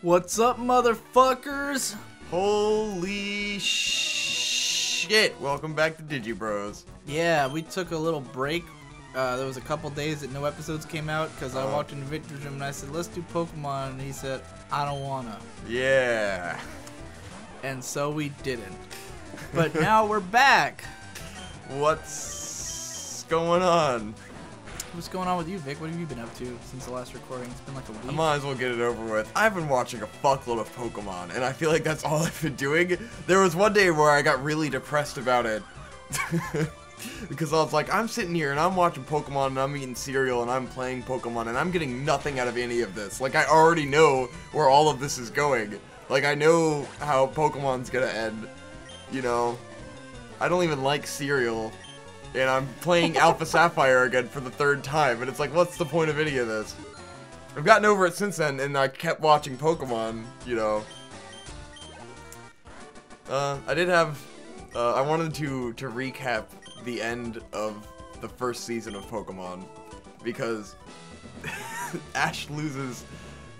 What's up, motherfuckers? Holy shit! Welcome back to DigiBros. Yeah, we took a little break. There was a couple days that no episodes came out because I walked into Victor's room and I said, let's do Pokemon, and he said, I don't wanna. Yeah. And so we didn't. But now we're back. What's going on? What's going on with you, Vic? What have you been up to since the last recording? It's been like a week. I might as well get it over with. I've been watching a fuckload of Pokemon, and I feel like that's all I've been doing. There was one day where I got really depressed about it. Because I was like, I'm sitting here and I'm watching Pokemon and I'm eating cereal and I'm playing Pokemon and I'm getting nothing out of any of this. Like, I already know where all of this is going. Like, I know how Pokemon's gonna end, you know? I don't even like cereal. And I'm playing Alpha Sapphire again for the third time, and it's like, what's the point of any of this? I've gotten over it since then, and I kept watching Pokemon, you know. I did have, I wanted to recap the end of the first season of Pokemon, because Ash loses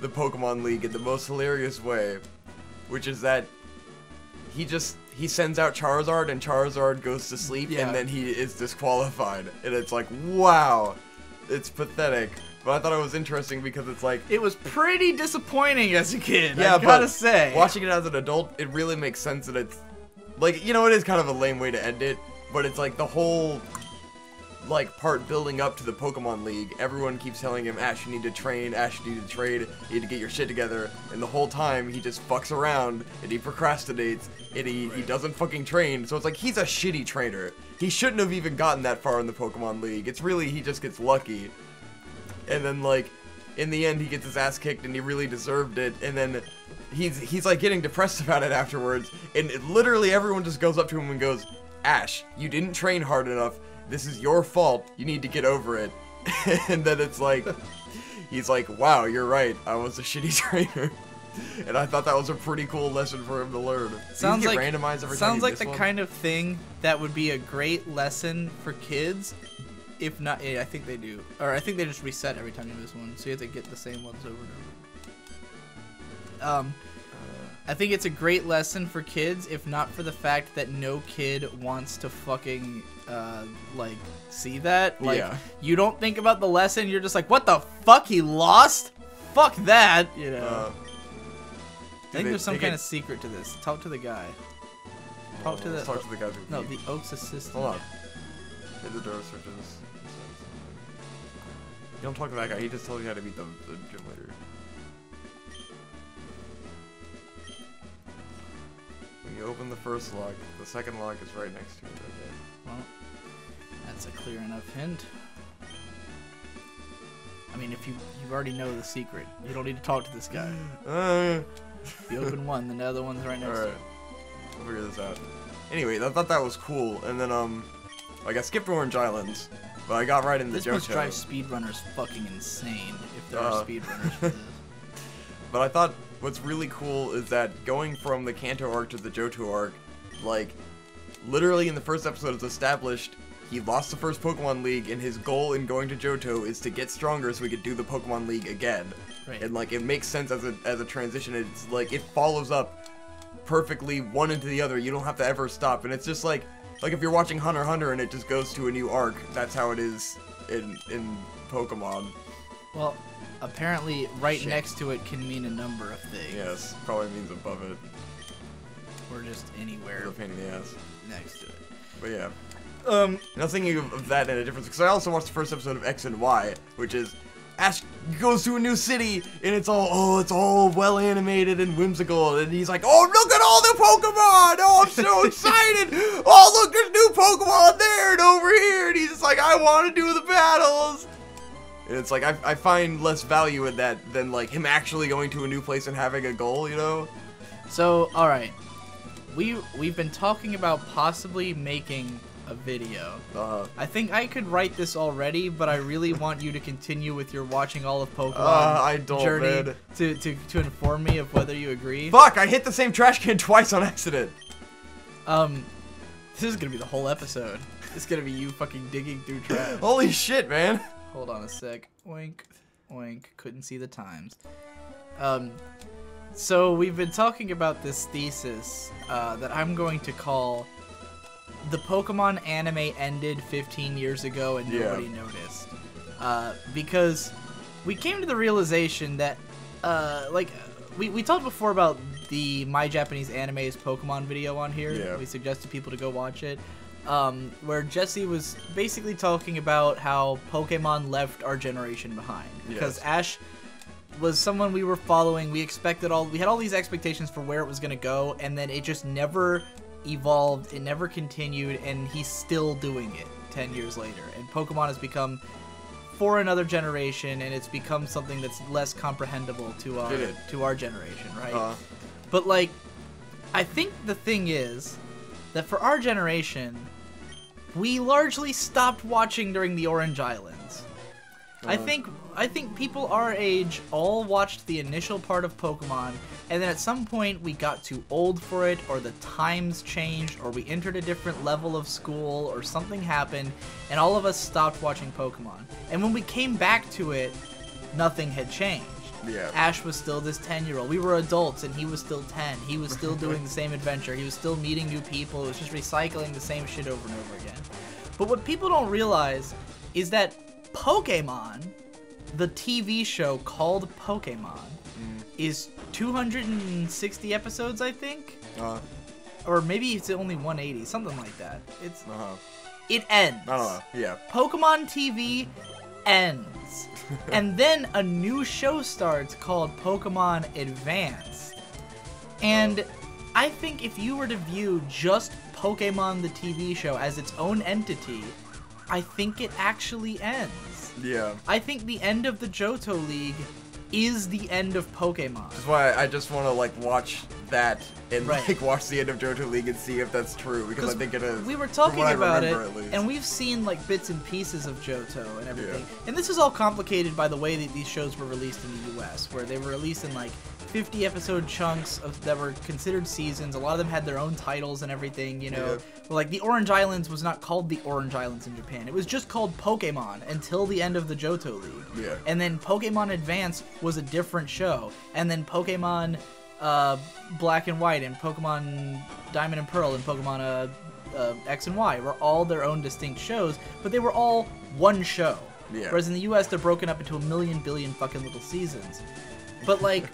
the Pokemon League in the most hilarious way, which is that he sends out Charizard and Charizard goes to sleep, Yeah. and then he is disqualified. And it's like, wow, it's pathetic. But I thought it was interesting because it's like, It was pretty disappointing as a kid, yeah, I gotta but say. watching it as an adult, it really makes sense that it's, like, you know, it is kind of a lame way to end it, but it's like the whole, like, part building up to the Pokemon League. Everyone keeps telling him, Ash, you need to train, Ash, you need to trade, you need to get your shit together, and the whole time he just fucks around, and he procrastinates, and he doesn't fucking train, so it's like, he's a shitty trainer. He shouldn't have even gotten that far in the Pokemon League. It's really, he just gets lucky. And then, like, in the end, he gets his ass kicked, and he really deserved it, and then he's like, getting depressed about it afterwards, and literally everyone just goes up to him and goes, Ash, you didn't train hard enough, this is your fault, you need to get over it. And then it's like, he's like, wow, you're right, I was a shitty trainer. And I thought that was a pretty cool lesson for him to learn. Sounds like randomized every time sounds you like miss the one? kind of thing that would be a great lesson for kids. If not, yeah, I think they do, or I think they just reset every time you miss one, so you have to get the same ones over and over. I think it's a great lesson for kids, if not for the fact that no kid wants to fucking like see that. Like, Yeah. you don't think about the lesson, you're just like, what the fuck? He lost? Fuck that, you know. I think there's some kind of secret to this. Talk to the guy. Talk to the. Let's talk to the guy who No, the Oak's assistant. Hold on. Hit the door searches. You don't talk to that guy, he just tells you how to beat the gym leader. When you open the first lock, the second lock is right next to it, okay? Well, that's a clear enough hint. I mean, if you already know the secret, you don't need to talk to this guy. If you open one, then the other one's right next to Alright. it. We'll figure this out. Anyway, I thought that was cool, and then, like, I skipped Orange Islands, but I got right into This Johto. must drive speedrunners fucking insane if there are speedrunners for this. But I thought what's really cool is that going from the Kanto arc to the Johto arc, like, literally in the first episode it's established he lost the first Pokemon League, and his goal in going to Johto is to get stronger so he could do the Pokemon League again. Right. And, like, it makes sense as a transition. It's like, it follows up perfectly one into the other. You don't have to ever stop. And it's just like if you're watching Hunter x Hunter and it just goes to a new arc, that's how it is in Pokemon. Well, apparently right Shit. next to it can mean a number of things. Yes, probably means above it. Or just anywhere It's a pain in the ass. next to it. But yeah. And I was thinking of that in a difference, because I also watched the first episode of X and Y, which is Ash goes to a new city, and it's all well animated and whimsical, and he's like, oh, look at all the Pokemon! Oh, I'm so excited! Oh, look, there's new Pokemon there and over here! And he's just like, I want to do the battles! And it's like, I find less value in that than, like, him actually going to a new place and having a goal, you know? So, alright. We've been talking about possibly making a video. I think I could write this already, but I really want you to continue with your watching all of Pokemon I don't, journey man. to inform me of whether you agree. Fuck, I hit the same trash can twice on accident! This is gonna be the whole episode. It's gonna be you fucking digging through trash. Holy shit, man! Hold on a sec. Oink, oink. Couldn't see the times. So we've been talking about this thesis that I'm going to call "The Pokemon Anime Ended 15 Years Ago and Nobody Noticed," because we came to the realization that, we talked before about the My Japanese Anime's Pokemon video on here. Yeah. We suggested people to go watch it, where Jesse was basically talking about how Pokemon left our generation behind because Ash was someone we were following. We had all these expectations for where it was going to go, and then it just never evolved, it never continued, and he's still doing it 10 years later. And Pokemon has become for another generation, and it's become something that's less comprehensible to our generation, right? But like, I think the thing is that for our generation, we largely stopped watching during the Orange Islands. I think people our age all watched the initial part of Pokemon, and then at some point we got too old for it, or the times changed, or we entered a different level of school, or something happened, and all of us stopped watching Pokemon. And when we came back to it, nothing had changed. Yeah. Ash was still this 10-year-old. We were adults, and he was still 10. He was still doing the same adventure. He was still meeting new people. It was just recycling the same shit over and over again. But what people don't realize is that Pokemon, the TV show called Pokemon, is 260 episodes, I think? Or maybe it's only 180, something like that. It ends. Yeah. Pokemon TV ends. And then a new show starts called Pokemon Advanced. And I think if you were to view just Pokemon the TV show as its own entity, I think it actually ends. Yeah. I think the end of the Johto League is the end of Pokemon. That's why I just want to like watch that and like watch the end of Johto League and see if that's true, because I think it is. We were talking about it, and we've seen like bits and pieces of Johto and everything. Yeah. And this is all complicated by the way that these shows were released in the US, where they were released in like 50 episode chunks that were considered seasons. A lot of them had their own titles and everything, you know. Well, like the Orange Islands was not called the Orange Islands in Japan. It was just called Pokemon until the end of the Johto League. Yeah. And then Pokemon Advance was a different show. And then Pokemon Black and White and Pokemon Diamond and Pearl and Pokemon X and Y were all their own distinct shows, but they were all one show. Yeah. Whereas in the US, they're broken up into a million billion fucking little seasons. But like,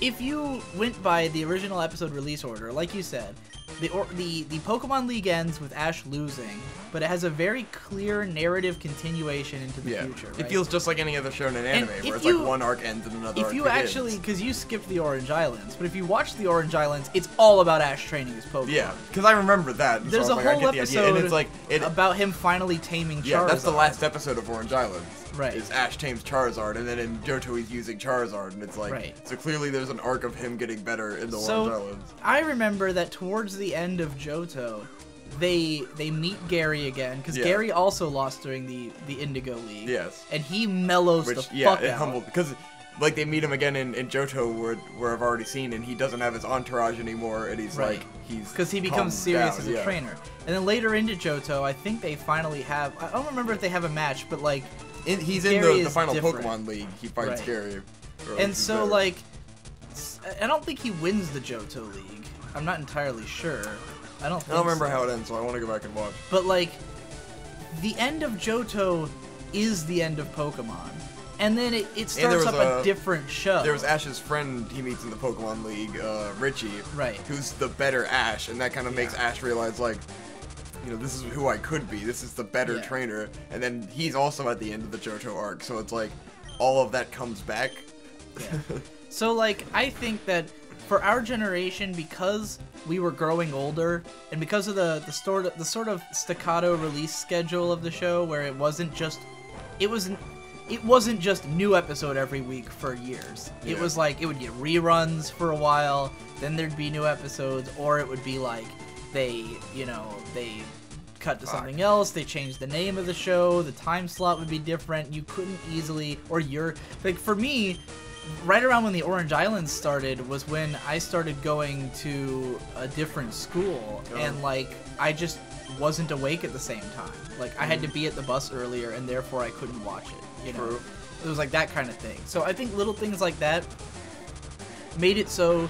if you went by the original episode release order, like you said, the Pokemon League ends with Ash losing, but it has a very clear narrative continuation into the future. Right? It feels just like any other shonen anime, where it's like one arc ends and another arc begins. If you actually, because you skipped the Orange Islands, but if you watch the Orange Islands, it's all about Ash training his Pokemon. Yeah, because I remember that. There's so a whole episode and it's like, about him finally taming Charizard. Yeah, that's the last episode of Orange Islands. Right. Is Ash tames Charizard, and then in Johto he's using Charizard, and it's like, so clearly there's an arc of him getting better in the Orange Islands. I remember that towards the end of Johto, they meet Gary again, because Gary also lost during the Indigo League. Yes. And he mellows the fuck out. Humbled, because like they meet him again in Johto, where I've already seen, and he doesn't have his entourage anymore, and he's like, because he becomes serious as a trainer. And then later into Johto, I think they finally have, I don't remember if they have a match, but like, he's in the final Pokemon League. He fights Gary. And so, like, I don't think he wins the Johto League. I'm not entirely sure. I don't remember how it ends, so I want to go back and watch. But, like, the end of Johto is the end of Pokemon. And then it starts up a different show. There was Ash's friend he meets in the Pokemon League, Richie. Who's the better Ash, and that kind of makes Ash realize, like, you know, this is who I could be. This is the better trainer. And then he's also at the end of the Johto arc, so it's like all of that comes back. Yeah. So like, I think that for our generation, because we were growing older, and because of the sort of staccato release schedule of the show, where it wasn't just new episode every week for years. It was like it would get reruns for a while, then there'd be new episodes, or it would be like they cut to something else, they changed the name of the show, the time slot would be different, you couldn't easily, like for me, right around when the Orange Islands started was when I started going to a different school, and like I just wasn't awake at the same time. Like I had to be at the bus earlier, and therefore I couldn't watch it, you know. It was like that kind of thing. So I think little things like that made it so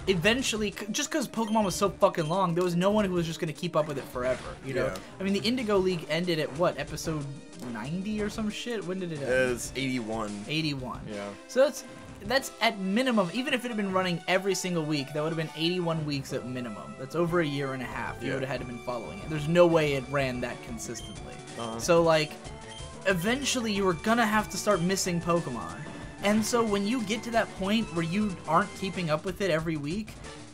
eventually, just because Pokemon was so fucking long, there was no one who was just going to keep up with it forever, you know? Yeah. I mean, the Indigo League ended at, what, episode 90 or some shit? When did it end? It's 81. 81. Yeah. So that's at minimum, even if it had been running every single week, that would have been 81 weeks at minimum. That's over a year and a half. You Yeah. would have had to been following it. There's no way it ran that consistently. Uh-huh. So, like, eventually you were gonna have to start missing Pokemon. And so when you get to that point where you aren't keeping up with it every week,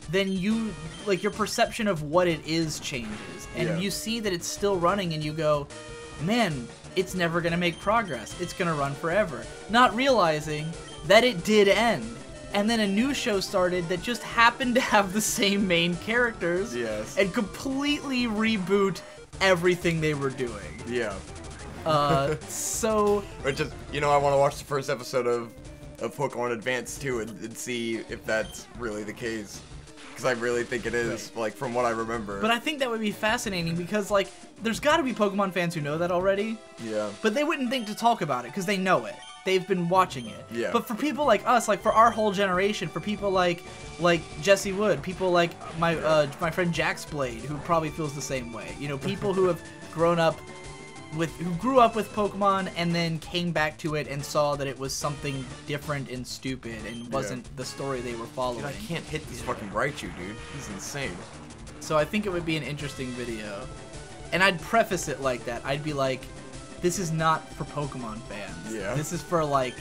then you, like, your perception of what it is changes. And Yeah. you see that it's still running and you go, man, it's never gonna make progress. It's gonna run forever. Not realizing that it did end. And then a new show started that just happened to have the same main characters Yes. and completely reboot everything they were doing. Yeah. So Or just, you know, I want to watch the first episode of Pokemon Advance too and see if that's really the case. Because I really think it is, like, from what I remember. but I think that would be fascinating because, like, there's got to be Pokemon fans who know that already, Yeah. but they wouldn't think to talk about it because they know it. They've been watching it. Yeah. But for people like us, like for our whole generation, for people like Jesse Wood, people like my friend Jax Blade, who probably feels the same way. You know, people who have who grew up with Pokemon and then came back to it and saw that it was something different and stupid and wasn't the story they were following. Dude, I can't hit this fucking Raichu, dude. He's insane. So I think it would be an interesting video. And I'd preface it like that. I'd be like, this is not for Pokemon fans. Yeah. This is for like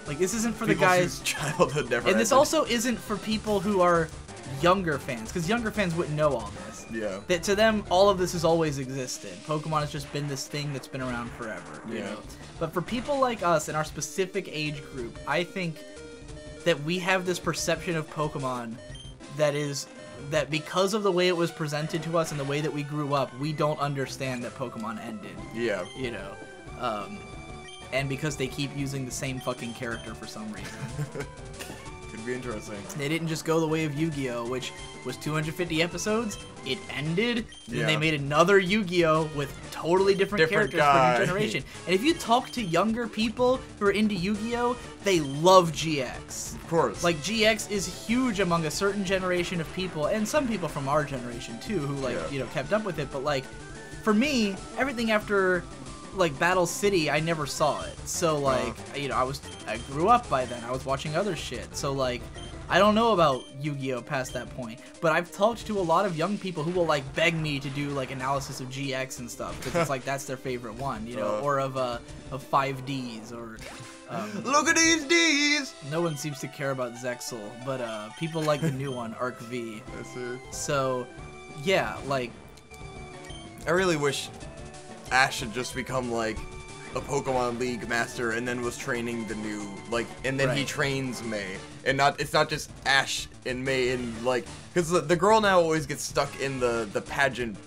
this isn't for People the guys. whose childhood never And this ended. also isn't for people who are younger fans, because younger fans wouldn't know all this. Yeah. That to them, all of this has always existed. Pokemon has just been this thing that's been around forever. You Yeah. know? But for people like us in our specific age group, I think that we have this perception of Pokemon that because of the way it was presented to us and the way that we grew up, we don't understand that Pokemon ended. Yeah. You know, and because they keep using the same fucking character for some reason. Could be interesting. They didn't just go the way of Yu-Gi-Oh, which was 250 episodes. It ended, and Yeah. they made another Yu-Gi-Oh with totally different characters for guy. a new generation. And if you talk to younger people who are into Yu-Gi-Oh, they love GX. Of course. Like, GX is huge among a certain generation of people, and some people from our generation too, who kept up with it. But like, for me, everything after like Battle City, I never saw it. So like, I grew up by then. I was watching other shit. So like, I don't know about Yu-Gi-Oh past that point. But I've talked to a lot of young people who will like beg me to do like analysis of GX and stuff because it's like that's their favorite one, you know, or of 5Ds or. Look at these D's! No one seems to care about Zexal, but people like the new one, Arc V. That's it. So, yeah, like, I really wish Ash had just become like a Pokemon League master and then was training the new, like, and then he Right. trains May. And it's not just Ash and May and like, because the girl now always gets stuck in the pageant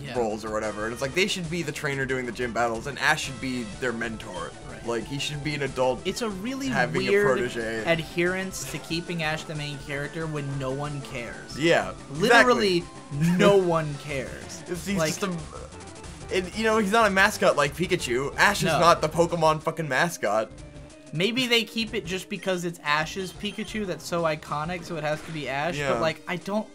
yeah. roles or whatever. And it's like they should be the trainer doing the gym battles and Ash should be their mentor. Right. Like he should be an adult. It's a really Having a weird protege. adherence to keeping Ash the main character when no one cares. Yeah. Literally, no one cares. He's like, just he's not a mascot like Pikachu. Ash is No. not the Pokemon fucking mascot. maybe they keep it just because it's Ash's Pikachu that's so iconic, so it has to be Ash. Yeah. But like, I don't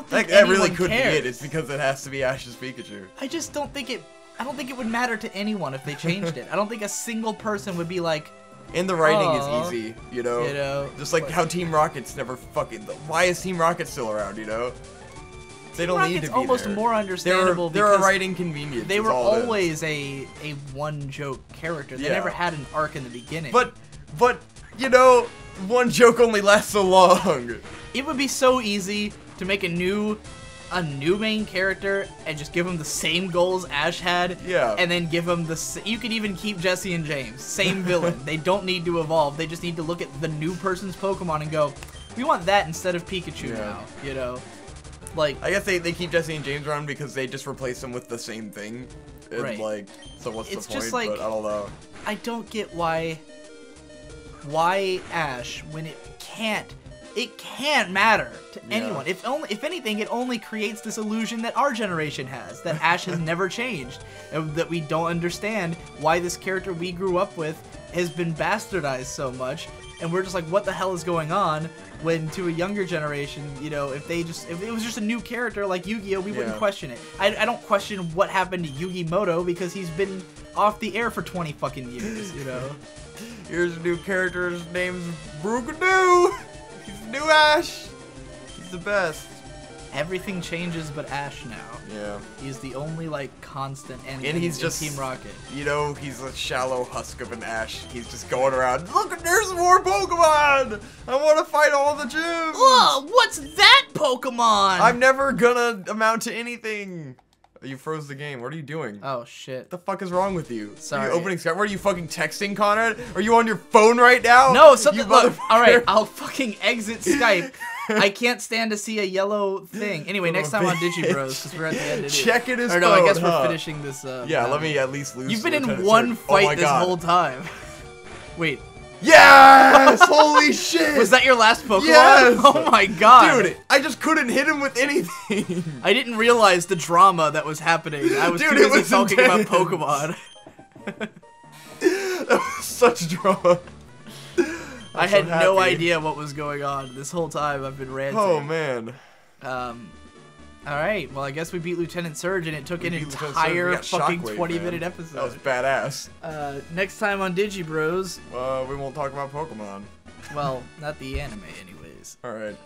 think That anyone really could cares. be it. It's because it has to be Ash's Pikachu. I just don't think it. I don't think it would matter to anyone if they changed it. I don't think a single person would be like, And the writing Aw. is easy, you know? You know, Just like but- how Team Rocket's never fucking... Why is Team Rocket still around, you know? They don't need Rocket's to be almost there. more understandable They're a because writing convenience. they is were all it is. always a one joke character. They Yeah. never had an arc in the beginning. But, you know, one joke only lasts so long. it would be so easy to make a new main character and just give him the same goals Ash had. Yeah. And then give him you could even keep Jesse and James, same villain. They don't need to evolve. They just need to look at the new person's Pokemon and go, we want that instead of Pikachu Yeah. now. You know, like. I guess they keep Jesse and James around because they just replace them with the same thing. And Right. like, so what's It's the point? just like- But I don't know. I don't get why Ash, when it can't matter to Yeah. anyone. If anything, it only creates this illusion that our generation has, that Ash has never changed, and that we don't understand why this character we grew up with has been bastardized so much, and we're just like, what the hell is going on? When to a younger generation, you know, if it was just a new character like Yu-Gi-Oh, we wouldn't question it. I don't question what happened to Yugi Moto because he's been off the air for 20 fucking years, you know. Here's a new character. His name's Brugadu. He's the new Ash. He's the best. Everything changes but Ash now. Yeah. He's the only, like, constant and he's just Team Rocket. You know, he's a shallow husk of an Ash. He's just going around, look, there's more Pokemon! I want to fight all the gyms! Whoa, what's that Pokemon? I'm never gonna amount to anything. You froze the game. What are you doing? Oh, shit. What the fuck is wrong with you? Sorry. Are you opening Skype? What are you fucking texting, Conrad? Are you on your phone right now? No, something. Look, motherfucker. alright, I'll fucking exit Skype. I can't stand to see a yellow thing. Anyway, next time on DigiBros, because we're at the end of it. Checking his phone. phone, Or no, I guess huh? we're finishing this. Yeah, let me at least lose. You've been in Lieutenant one Surge. fight Oh my this God. whole time. Wait. Yes! Holy shit! Was that your last Pokemon? Yes! Oh my god. Dude, I just couldn't hit him with anything. I didn't realize the drama that was happening. I was Dude, too it busy was talking about intense. Pokemon. That was such drama. I had no idea what was going on this whole time. I've been ranting. Oh man. Alright, well I guess we beat Lieutenant Surge and it took an beat Lieutenant Surge. entire We got fucking Shockwave, 20-minute man. episode. That was badass. Next time on DigiBros, We won't talk about Pokemon. well, not the anime anyways. Alright.